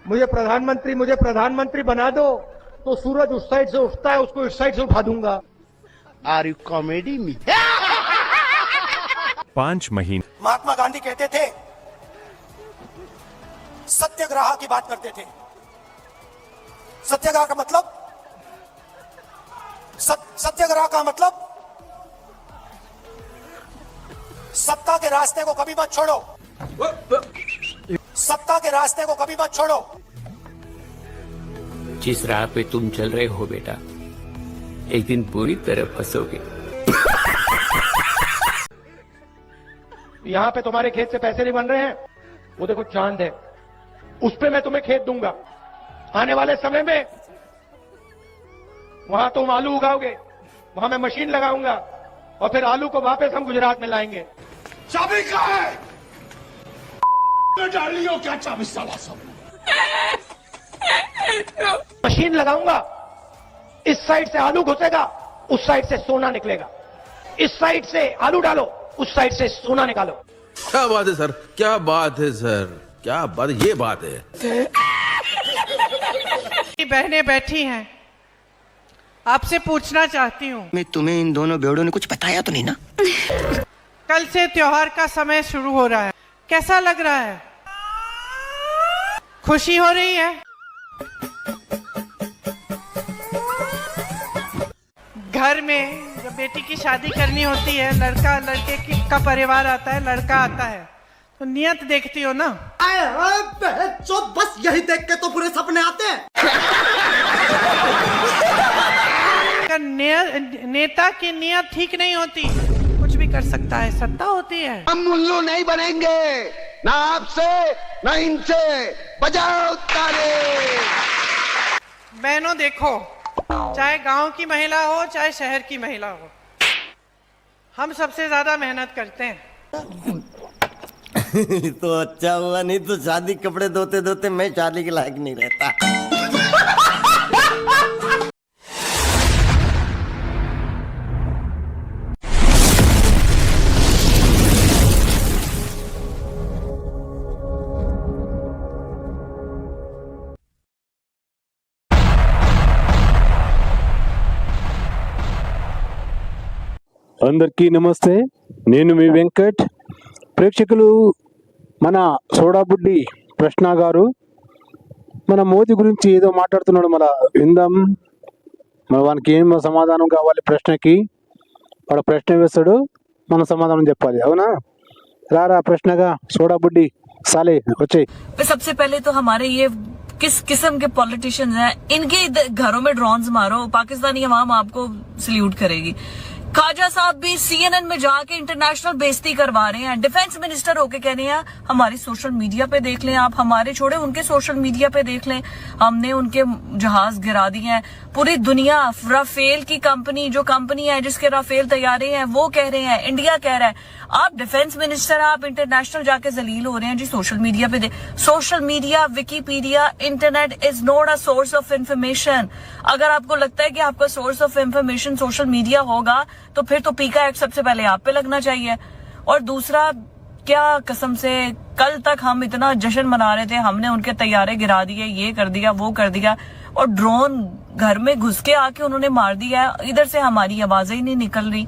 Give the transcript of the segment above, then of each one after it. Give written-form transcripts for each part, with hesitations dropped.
मुझे प्रधानमंत्री बना दो तो सूरज उस साइड से उठता है, उसको इस साइड से उठा दूंगा। आर यू कॉमेडी मी? 5 महीने महात्मा गांधी कहते थे, सत्याग्रह की बात करते थे। सत्याग्रह का मतलब सत्याग्रह का मतलब सत्ता के रास्ते को कभी मत छोड़ो। सत्ता के रास्ते को कभी मत छोड़ो। जिस राह पे तुम चल रहे हो बेटा, एक दिन पूरी तरह फंसोगे। यहाँ पे तुम्हारे खेत से पैसे नहीं बन रहे हैं, वो देखो चांद है, उस पे मैं तुम्हें खेत दूंगा। आने वाले समय में वहां तुम आलू उगाओगे, वहां मैं मशीन लगाऊंगा और फिर आलू को वापस हम गुजरात में लाएंगे। चाबी कहाँ है? डाल लियो क्या चाबी साला सब? मशीन लगाऊंगा, इस साइड से आलू घुसेगा, उस साइड से सोना निकलेगा। इस साइड से आलू डालो, उस साइड से सोना निकालो। क्या बात है सर, क्या बात है सर, क्या बात, ये बात है। बहनें बैठी हैं, आपसे पूछना चाहती हूँ, मैं तुम्हें इन दोनों बेवड़ों ने कुछ बताया तो नहीं ना? कल से त्योहार का समय शुरू हो रहा है, कैसा लग रहा है? खुशी हो रही है? घर में जब बेटी की शादी करनी होती है, लड़का लड़के का परिवार आता है, लड़का आता है, तो नियत देखती हो ना? तो बस यही देख के तो पूरे सपने आते हैं। नेता की नियत ठीक नहीं होती, कुछ भी कर सकता है, सत्ता होती है। हम उल्लू नहीं बनेंगे, ना आपसे ना इनसे। बजाओ तारे। बहनों देखो, चाहे गांव की महिला हो चाहे शहर की महिला हो, हम सबसे ज्यादा मेहनत करते हैं। तो अच्छा हुआ, नहीं तो शादी कपड़े धोते धोते मैं शादी के लायक नहीं रहता। అందరికీ నమస్తే, నేను మీ వెంకట్. ప్రేక్షకులు, మన సోడాబుడ్డి ప్రశ్న గారు మన మోదీ గురించి ఏదో మాట్లాడుతున్నాడు, మన విందాం. మన వానికి ఏం సమాధానం కావాలి ప్రశ్నకి, వాడు ప్రశ్న వేస్తాడు, మన సమాధానం చెప్పాలి. అవునా? రారా ప్రశ్నగా సోడాబుడ్డి साले बच्चे। सबसे पहले तो हमारे ये किस किस्म के पॉलिटिशियंस हैं, इनके घरों में ड्रोन्स मारो, पाकिस्तानी अवाम आपको सल्यूट करेगी। खाजा साहब भी CNN में जाके इंटरनेशनल बेइज्जती करवा रहे हैं, डिफेंस मिनिस्टर होके कह रहे हैं हमारी सोशल मीडिया पे देख लें आप, हमारे छोड़े उनके सोशल मीडिया पे देख लें, हमने उनके जहाज गिरा दिए हैं। पूरी दुनिया, राफेल की कंपनी, जो कंपनी है जिसके राफेल तैयारे हैं, वो कह रहे हैं, इंडिया कह रहा है। आप डिफेंस मिनिस्टर, आप इंटरनेशनल जाके जलील हो रहे हैं जी सोशल मीडिया पे। Social media, Wikipedia, internet is not a source of information. अगर आपको लगता है कि आपका source of information social media होगा तो फिर तो पीका एक्ट सबसे पहले आप पे लगना चाहिए। और दूसरा, क्या कसम से कल तक हम इतना जश्न मना रहे थे, हमने उनके तैयारे गिरा दिए, ये कर दिया, वो कर दिया, और ड्रोन घर में घुस के आके उन्होंने मार दिया। इधर से हमारी आवाजें ही नहीं निकल रही।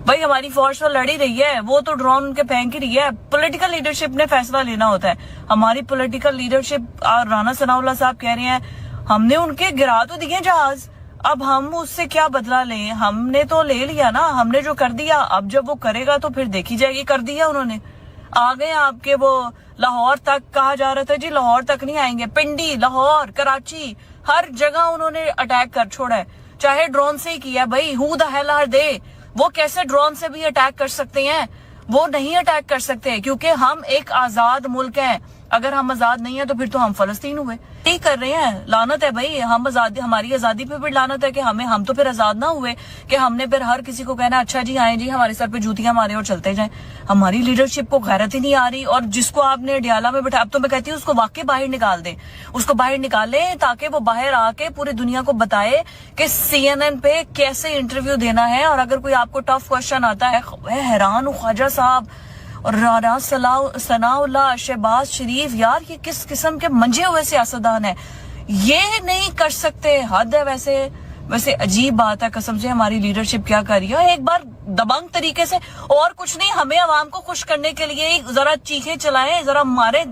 भाई हमारी फौज तो लड़ ही रही है, वो तो ड्रोन उनके फेंक ही रही है। पॉलिटिकल लीडरशिप ने फैसला लेना होता है। हमारी पॉलिटिकल लीडरशिप, राणा सनाउल्लाह साहब कह रहे हैं हमने उनके गिरा तो दिए जहाज, अब हम उससे क्या बदला लें? हमने तो ले लिया ना, हमने जो कर दिया, अब जब वो करेगा तो फिर देखी जाएगी। कर दिया उन्होंने, आ गए आपके वो लाहौर तक। कहा जा रहा था जी लाहौर तक नहीं आएंगे, पिंडी, लाहौर, कराची, हर जगह उन्होंने अटैक कर छोड़ा है, चाहे ड्रोन से ही किया। भाई who the hell are they? वो कैसे ड्रोन से भी अटैक कर सकते हैं? वो नहीं अटैक कर सकते क्योंकि हम एक आजाद मुल्क हैं। अगर हम आजाद नहीं है तो फिर तो हम फलस्तीन हुए। यही कर रहे हैं, लानत है भाई। हम आजादी, हमारी आजादी पे भी लानत है कि हम तो फिर आजाद ना हुए कि हमने फिर हर किसी को कहना अच्छा जी आए जी हमारे सर पे जूतियां मारे और चलते जाएं। हमारी लीडरशिप को गैरत ही नहीं आ रही। और जिसको आपने अडियाला में बैठा, अब तो मैं कहती हूँ उसको वाकई बाहर निकाल दे, उसको बाहर निकाले ताकि वो बाहर आके पूरी दुनिया को बताए कि CNN पे कैसे इंटरव्यू देना है। और अगर कोई आपको टफ क्वेश्चन आता है, मैं हैरान हूँ ख्वाजा साहब, और राना सनाउल्लाह, शहबाज शरीफ, यार ये किस किस्म के मंजे हुए सियासतदान है, ये नहीं कर सकते। हद है। वैसे अजीब बात है, कसम से हमारी लीडरशिप क्या कर रही है, एक बार दबंग तरीके से, और कुछ नहीं, हमें आवाम को खुश करने के लिए जरा चीखे चलाएं, जरा मारे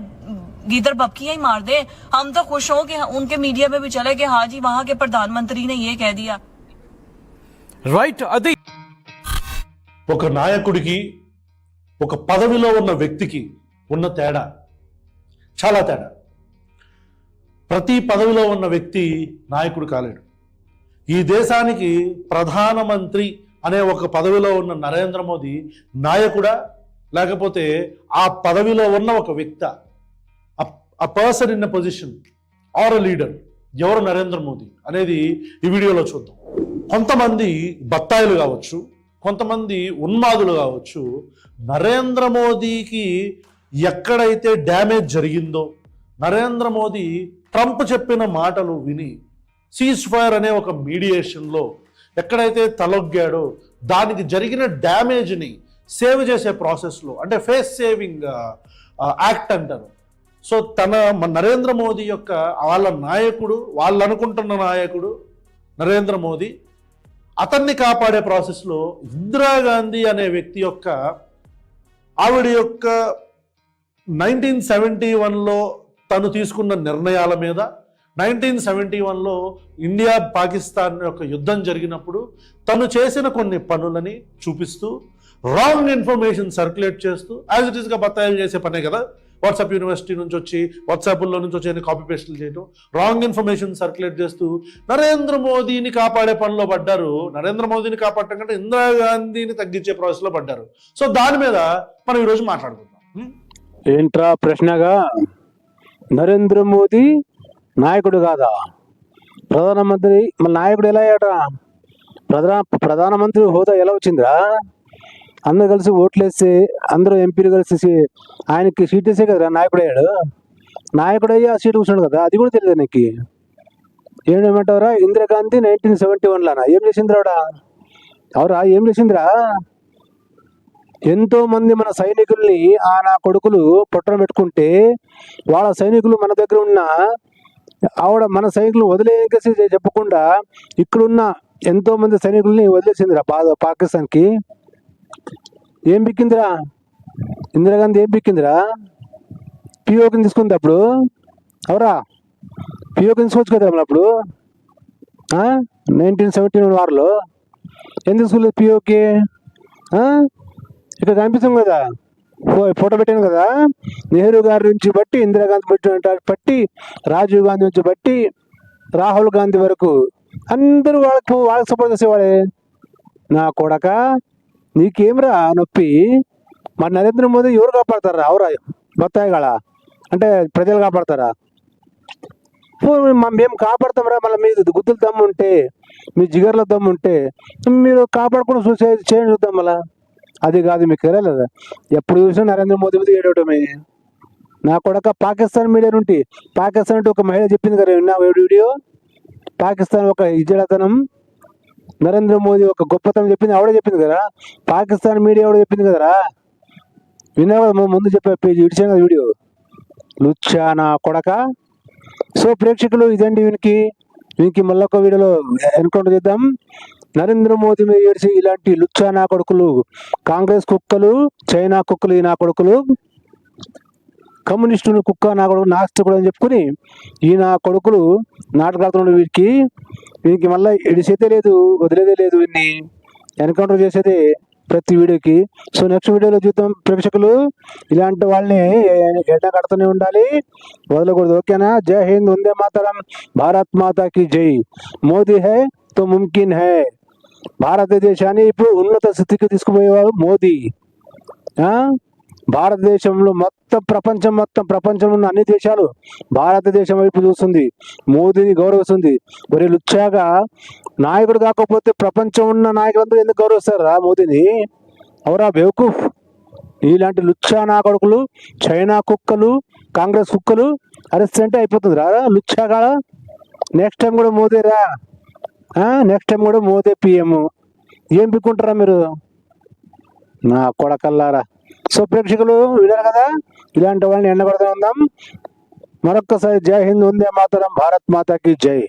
गीदड़ बपकियां ही मार दे, हम तो खुश हो कि उनके मीडिया में भी चले कि हाँ जी वहां के प्रधानमंत्री ने ये कह दिया। రైట్ అది ఒక నాయకుడికి ఒక పదవిలో ఉన్న వ్యక్తికి ఉన్న తేడా చాలా తేడా. ప్రతి పదవిలో ఉన్న వ్యక్తి నాయకుడు కాలేడు. ఈ దేశానికి ప్రధానమంత్రి అనే ఒక పదవిలో ఉన్న నరేంద్ర మోదీ నాయకుడా, లేకపోతే ఆ పదవిలో ఉన్న ఒక వ్యక్తి, a person in a position or a leader, ఎవరు నరేంద్ర మోదీ అనేది ఈ వీడియోలో చూద్దాం. కొంతమంది బత్తాయిలు కావచ్చు, కొంతమంది ఉన్మాదులు కావచ్చు, నరేంద్ర మోదీకి ఎక్కడైతే డ్యామేజ్ జరిగిందో, నరేంద్ర మోదీ ట్రంప్ చెప్పిన మాటలు విని సీజ్ ఫైర్ అనే ఒక మీడియేషన్లో ఎక్కడైతే తలొగ్గాడో దానికి జరిగిన డ్యామేజ్ని సేవ్ చేసే ప్రాసెస్లో, అంటే ఫేస్ సేవింగ్ యాక్ట్ అంటారు. సో నరేంద్ర మోదీ యొక్క వాళ్ళ నాయకుడు, వాళ్ళు అనుకుంటున్న నాయకుడు నరేంద్ర మోదీ, అతన్ని కాపాడే ప్రాసెస్లో ఇందిరాగాంధీ అనే వ్యక్తి యొక్క ఆవిడ యొక్క 1971లో తను తీసుకున్న నిర్ణయాల మీద, 1971లో ఇండియా పాకిస్తాన్ యొక్క యుద్ధం జరిగినప్పుడు తను చేసిన కొన్ని పనులని చూపిస్తూ రాంగ్ ఇన్ఫర్మేషన్ సర్క్యులేట్ చేస్తూ, యాజ్ ఇట్ ఈస్గా బత్తాయిలు చేసే పనే కదా, వాట్సాప్ యూనివర్సిటీ నుంచి వచ్చి వాట్సాప్లో నుంచి వచ్చి కాపీ పేస్టులు చేయడం, రాంగ్ ఇన్ఫర్మేషన్ సర్క్యులేట్ చేస్తూ నరేంద్ర మోదీని కాపాడే పనిలో పడ్డారు. నరేంద్ర మోదీని కాపాడటం కంటే ఇందిరాగాంధీని తగ్గించే ప్రాసెస్లో పడ్డారు. సో దాని మీద మనం ఈరోజు మాట్లాడుకుందాం. ఏంట్రా ప్రశ్నగా, నరేంద్ర మోదీ నాయకుడు కాదా? ప్రధానమంత్రి మన నాయకుడు ఎలా అయ్యాడా? ప్రధానమంత్రి హోదా ఎలా వచ్చిందిరా? అందరూ కలిసి ఓట్లేస్తే, అందరూ ఎంపీలు కలిసి ఆయనకి సీట్ వేసే కదరా నాయకుడు అయ్యాడు. నాయకుడు అయ్యి ఆ సీట్ కూర్చున్నాడు కదా, అది కూడా తెలియదు నీకు. ఏమంటావురా? ఇందిరాగాంధీ 1971లోనా ఏం చేసిందిరాడా? అవరా ఏం చేసిందిరా? ఎంతో మంది మన సైనికుల్ని నా కొడుకులు పొట్టన పెట్టుకుంటే, వాళ్ళ సైనికులు మన దగ్గర ఉన్న మన సైనికులు వదిలేసి చెప్పకుండా ఇక్కడున్న ఎంతో మంది సైనికుల్ని వదిలేసిందిరా పాకిస్తాన్కి. ఏం బిక్కిందిరా ఇందిరాగాంధీ? ఏం బిక్కిందిరా? పిఓకిని తీసుకుంది అప్పుడు. అవరా పిఓకిని తీసుకోవచ్చు కదా అప్పుడు 1971 వారిలో. ఎందుకు తీసుకోలేదు పిఓకి? ఇక్కడ కనిపిస్తుంది కదా, ఫోటో పెట్టాను కదా, నెహ్రూ గారి నుంచి బట్టి, ఇందిరాగాంధీ బట్టి, రాజీవ్ గాంధీ నుంచి బట్టి, రాహుల్ గాంధీ వరకు అందరూ వాళ్ళకి సపోర్ట్ చేసేవాడే. నా కొడక నీకేమిరా నొప్పి? మరి నరేంద్ర మోదీ ఎవరు కాపాడతారా? అవరా బత్తాయిగాళ అంటే ప్రజలు కాపాడతారా? మేము కాపాడతాంరా. మళ్ళీ మీ గుద్దులు దమ్ము ఉంటే, మీ జిగర్ల దమ్ము ఉంటే మీరు కాపాడుకుని చేయండి చూద్దాం. మళ్ళా అది కాదు, మీకు తెలియలేదా? ఎప్పుడు చూసినా నరేంద్ర మోదీ మీద ఏడవటమే. నా కొడక పాకిస్తాన్ మీడియా నుండి, పాకిస్తాన్ అంటే ఒక మహిళ చెప్పింది కదా, విన్నా వీడియో? పాకిస్తాన్ ఒక ఇజడతనం, నరేంద్ర మోదీ ఒక గొప్పతనం చెప్పింది ఆవిడే చెప్పింది కదా. పాకిస్తాన్ మీడియా ఆవిడ చెప్పింది కదరా, విన్నా కదా? ముందు చెప్పే పేజీ ఇడిచాను కదా వీడియో. లుచ్చానా కొడక. సో ప్రేక్షకులు ఇదండి, వీనికి మళ్ళీ ఒక వీడియోలో ఎన్కౌంటర్ చేద్దాం. నరేంద్ర మోదీ మీద ఏడ్చి ఇలాంటి లుచ్చా నా కొడుకులు, కాంగ్రెస్ కుక్కలు, చైనా కుక్కలు, ఈ నా కొడుకులు, కమ్యూనిస్టులు కుక్క నా కొడుకు, నాస్తికుడు అని చెప్పుకుని ఈ నా కొడుకులు నాటకాడుతున్నాడు. వీరికి మళ్ళీ ఎడిసేదే లేదు, వదిలేదే లేదు, వీడిని ఎన్కౌంటర్ చేసేదే ప్రతి వీడియోకి. సో నెక్స్ట్ వీడియోలో చూద్దాం ప్రేక్షకులు. ఇలాంటి వాళ్ళని ఎడ్డ కడుతూనే ఉండాలి, వదలకూడదు. ఓకేనా? జై హింద్, వందే మాతరం, భారత్ మాతాకి జై. మోదీ హై తో ముమ్కిన్ హై. భారతదేశాన్ని ఇప్పుడు ఉన్నత స్థితికి తీసుకుపోయేవాడు మోదీ. భారతదేశంలో ప్రపంచంలో ఉన్న అన్ని దేశాలు భారతదేశం వైపు చూస్తుంది, మోదీని గౌరవిస్తుంది. మరి లుచ్చాగా నాయకుడు కాకపోతే ప్రపంచం ఉన్న నాయకులందరూ ఎందుకు గౌరవిస్తారా మోదీని? అవరా బేవకూఫ్. ఇలాంటి లుచ్చా నా కొడుకులు, చైనా కుక్కలు, కాంగ్రెస్ కుక్కలు అరెస్ట్ అంటే అయిపోతుంది రా లుచ్చాగా. నెక్స్ట్ టైం కూడా మోదీ రా, నెక్స్ట్ టైం కూడా మోదీ పిఎం. ఏం పిక్కుంటారా మీరు నా కొడకల్లారా? సో ప్రేక్షకులు విన్నారు కదా, ఇలాంటి వాళ్ళని ఎండగొడుతూ ఉందాం. మరొక్కసారి జై హింద్, వందే మాతరం, భారత్ మాతాకి జై.